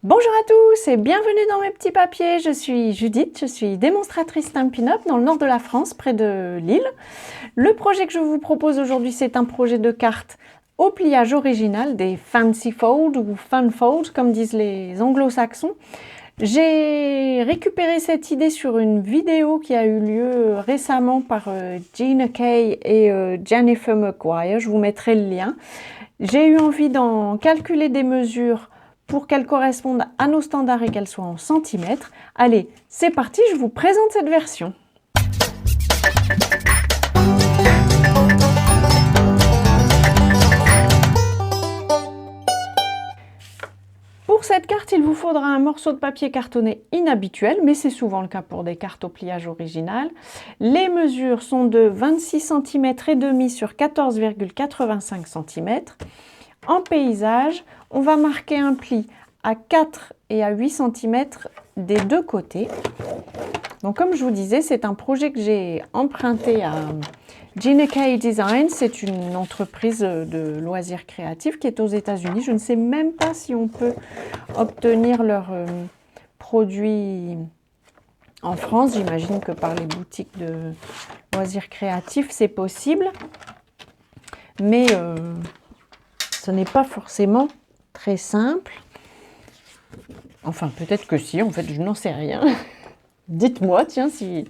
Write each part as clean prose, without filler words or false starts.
Bonjour à tous et bienvenue dans mes petits papiers. Je suis Judith, je suis démonstratrice Stampin' Up dans le nord de la France, près de Lille. Le projet que je vous propose aujourd'hui, c'est un projet de cartes au pliage original, des Fancy Fold ou Fun Fold, comme disent les anglo-saxons. J'ai récupéré cette idée sur une vidéo qui a eu lieu récemment par Gina Kay et Jennifer McGuire. Je vous mettrai le lien. J'ai eu envie d'en calculer des mesures pour qu'elles correspondent à nos standards et qu'elles soient en centimètres. Allez, c'est parti, je vous présente cette version. Pour cette carte, il vous faudra un morceau de papier cartonné inhabituel, mais c'est souvent le cas pour des cartes au pliage original. Les mesures sont de 26 cm et demi sur 14,85 cm. En paysage, on va marquer un pli à 4 et à 8 cm des deux côtés. Donc comme je vous disais, c'est un projet que j'ai emprunté à Gina Kay Design. C'est une entreprise de loisirs créatifs qui est aux États-Unis. Je ne sais même pas si on peut obtenir leurs produits en France. J'imagine que par les boutiques de loisirs créatifs, c'est possible. Mais ce n'est pas forcément très simple. Enfin, peut-être que si, en fait, je n'en sais rien. Dites-moi, tiens, si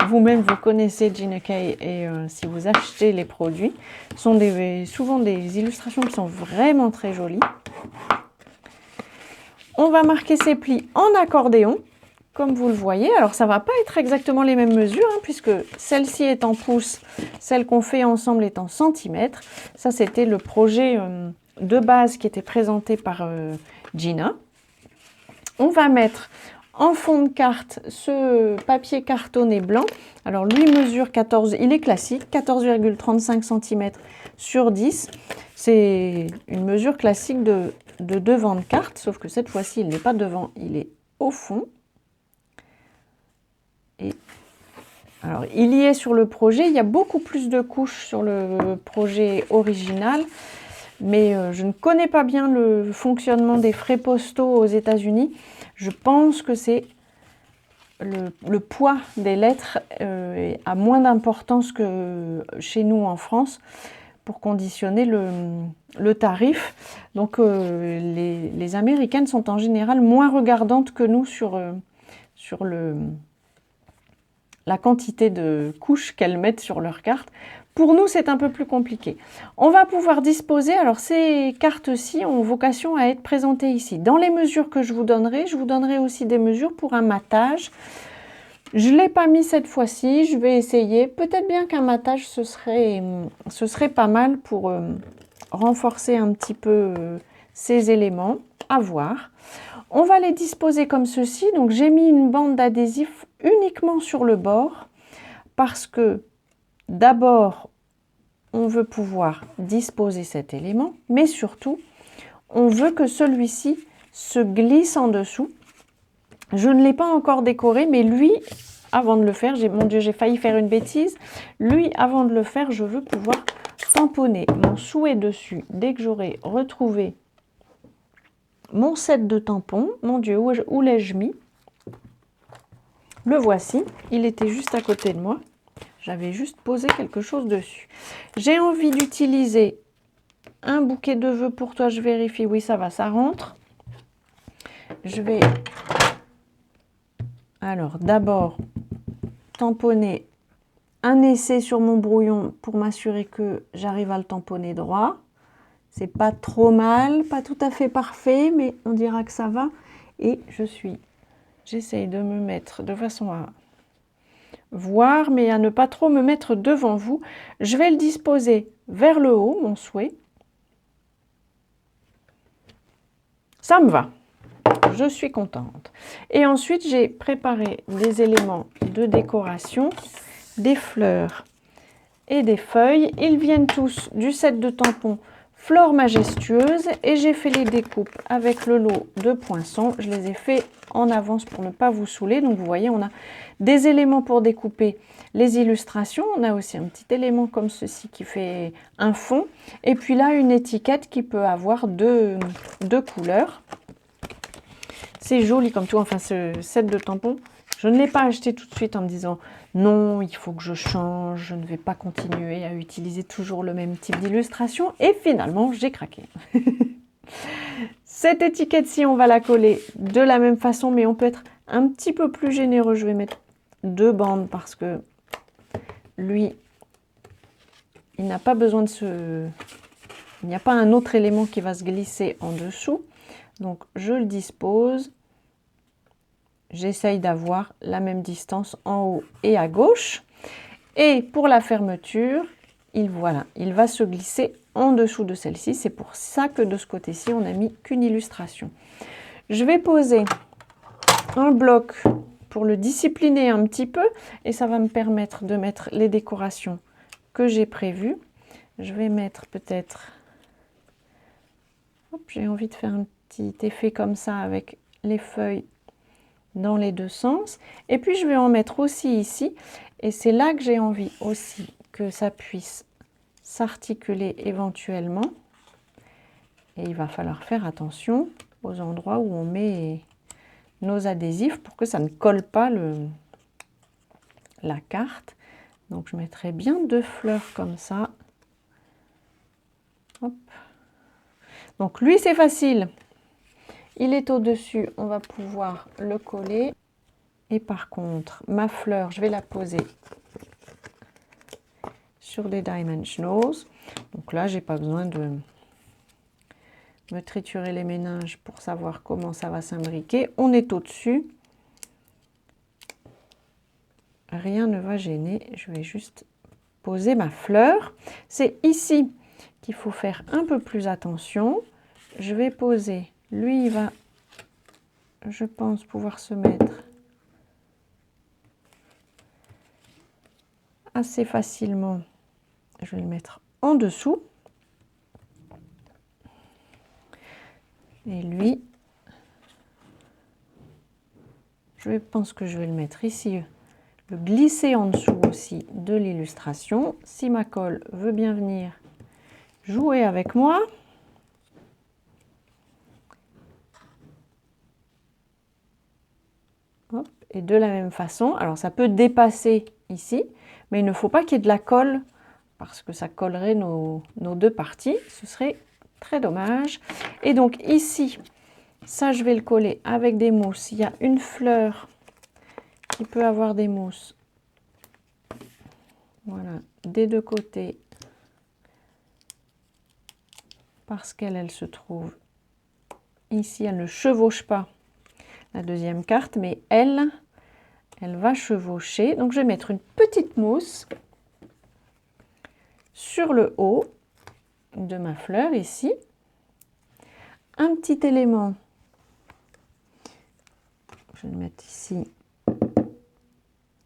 vous-même vous connaissez Gina Kay et si vous achetez les produits. Ce sont souvent des illustrations qui sont vraiment très jolies. On va marquer ces plis en accordéon, comme vous le voyez. Alors, ça ne va pas être exactement les mêmes mesures, hein, puisque celle-ci est en pouces, celle qu'on fait ensemble est en centimètres. Ça, c'était le projet de base qui était présenté par Gina. On va mettre en fond de carte ce papier cartonné blanc. Alors lui mesure 14, il est classique, 14,35 cm sur 10. C'est une mesure classique de devant de carte, sauf que cette fois-ci, il n'est pas devant, il est au fond. Et alors, il y est sur le projet, il y a beaucoup plus de couches sur le projet original. Mais je ne connais pas bien le fonctionnement des frais postaux aux États-Unis. Je pense que c'est le poids des lettres a moins d'importance que chez nous en France pour conditionner le tarif. Donc les Américaines sont en général moins regardantes que nous sur la quantité de couches qu'elles mettent sur leur carte. Pour nous, c'est un peu plus compliqué. On va pouvoir disposer, alors ces cartes-ci ont vocation à être présentées ici. Dans les mesures que je vous donnerai aussi des mesures pour un matage. Je ne l'ai pas mis cette fois-ci, je vais essayer. Peut-être bien qu'un matage, ce serait pas mal pour renforcer un petit peu ces éléments. À voir. On va les disposer comme ceci. Donc j'ai mis une bande d'adhésif uniquement sur le bord parce que d'abord, on veut pouvoir disposer cet élément, mais surtout, on veut que celui-ci se glisse en dessous. Je ne l'ai pas encore décoré, mais lui, avant de le faire, mon Dieu, j'ai failli faire une bêtise. Lui, avant de le faire, je veux pouvoir tamponner mon souhait dessus dès que j'aurai retrouvé mon set de tampons. Mon Dieu, où l'ai-je mis? Le voici, il était juste à côté de moi. J'avais juste posé quelque chose dessus. J'ai envie d'utiliser un bouquet de vœux pour toi. Je vérifie. Oui, ça va, ça rentre. Je vais alors d'abord tamponner un essai sur mon brouillon pour m'assurer que j'arrive à le tamponner droit. C'est pas trop mal, pas tout à fait parfait, mais on dira que ça va. Et j'essaye de me mettre de façon à voir, mais à ne pas trop me mettre devant vous. Je vais le disposer vers le haut, mon souhait. Ça me va. Je suis contente. Et ensuite, j'ai préparé des éléments de décoration, des fleurs et des feuilles. Ils viennent tous du set de tampons Flore Majestueuse et j'ai fait les découpes avec le lot de poinçons. Je les ai fait en avance pour ne pas vous saouler. Donc vous voyez, on a des éléments pour découper les illustrations. On a aussi un petit élément comme ceci qui fait un fond. Et puis là, une étiquette qui peut avoir deux couleurs. c'est joli comme tout. Enfin, ce set de tampons, je ne l'ai pas acheté tout de suite en me disant non, il faut que je change, je ne vais pas continuer à utiliser toujours le même type d'illustration. Et finalement, j'ai craqué. Cette étiquette-ci, on va la coller de la même façon, mais on peut être un petit peu plus généreux. Je vais mettre 2 bandes parce que lui, il n'a pas besoin de se... Il n'y a pas un autre élément qui va se glisser en dessous. Donc, je le dispose. J'essaye d'avoir la même distance en haut et à gauche. Et pour la fermeture, voilà, il va se glisser en dessous de celle-ci. C'est pour ça que de ce côté-ci, on n'a mis qu'une illustration. Je vais poser un bloc pour le discipliner un petit peu et ça va me permettre de mettre les décorations que j'ai prévues. Je vais mettre peut-être... J'ai envie de faire un petit effet comme ça avec les feuilles dans les deux sens. Et puis je vais en mettre aussi ici. Et c'est là que j'ai envie aussi que ça puisse s'articuler éventuellement. Et il va falloir faire attention aux endroits où on met nos adhésifs pour que ça ne colle pas la carte. Donc je mettrai bien 2 fleurs comme ça. Hop. Donc lui c'est facile, il est au-dessus, on va pouvoir le coller. Et par contre, ma fleur, je vais la poser sur des dimensionals. Donc là, j'ai pas besoin de me triturer les méninges pour savoir comment ça va s'imbriquer. On est au-dessus. Rien ne va gêner, je vais juste poser ma fleur. C'est ici qu'il faut faire un peu plus attention. Je vais poser, lui il va, je pense, pouvoir se mettre assez facilement. Je vais le mettre en dessous. Et lui, je pense que je vais le mettre ici, le glisser en dessous aussi de l'illustration. Si ma colle veut bien venir jouer avec moi. Hop, et de la même façon, alors ça peut dépasser ici, mais il ne faut pas qu'il y ait de la colle parce que ça collerait nos 2 parties, ce serait très dommage. Et donc ici, ça je vais le coller avec des mousses. Il y a une fleur qui peut avoir des mousses, voilà, des 2 côtés, parce qu'elle se trouve ici, elle ne chevauche pas la deuxième carte, mais elle va chevaucher. Donc je vais mettre une petite mousse sur le haut de ma fleur ici. Un petit élément, je vais le mettre ici,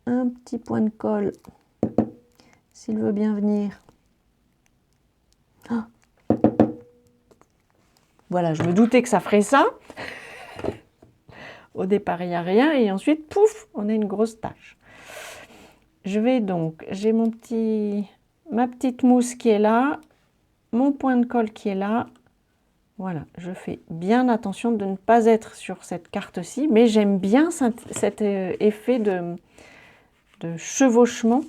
un petit point de colle, s'il veut bien venir. Ah. Voilà, je me doutais que ça ferait ça. Au départ, il n'y a rien et ensuite, pouf, on a une grosse tache. Je vais donc, j'ai ma petite mousse qui est là, mon point de colle qui est là. Voilà, je fais bien attention de ne pas être sur cette carte-ci, mais j'aime bien cet effet de chevauchement.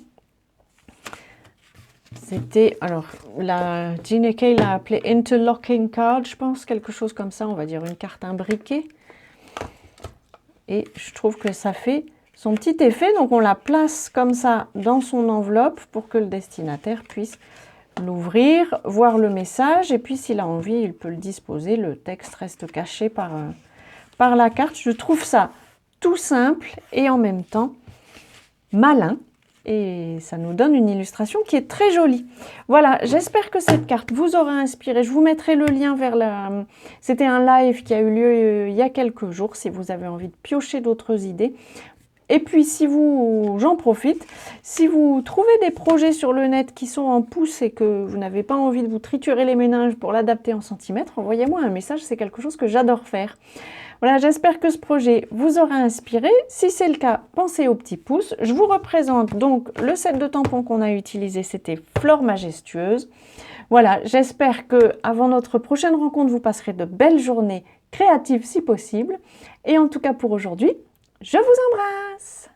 C'était, alors, la Gina Kay l'a appelé interlocking card, je pense, quelque chose comme ça, on va dire une carte imbriquée. Et je trouve que ça fait son petit effet, donc on la place comme ça dans son enveloppe pour que le destinataire puisse l'ouvrir, voir le message, et puis s'il a envie, il peut le disposer, le texte reste caché par la carte. Je trouve ça tout simple et en même temps malin, et ça nous donne une illustration qui est très jolie. Voilà, j'espère que cette carte vous aura inspiré. Je vous mettrai le lien vers la... C'était un live qui a eu lieu il y a quelques jours, si vous avez envie de piocher d'autres idées. Et puis, j'en profite, si vous trouvez des projets sur le net qui sont en pouces et que vous n'avez pas envie de vous triturer les méninges pour l'adapter en centimètres, envoyez-moi un message, c'est quelque chose que j'adore faire. Voilà, j'espère que ce projet vous aura inspiré. Si c'est le cas, pensez au petit pouce. Je vous représente donc le set de tampons qu'on a utilisé, c'était Flore Majestueuse. Voilà, j'espère que avant notre prochaine rencontre, vous passerez de belles journées créative si possible. Et en tout cas pour aujourd'hui, je vous embrasse!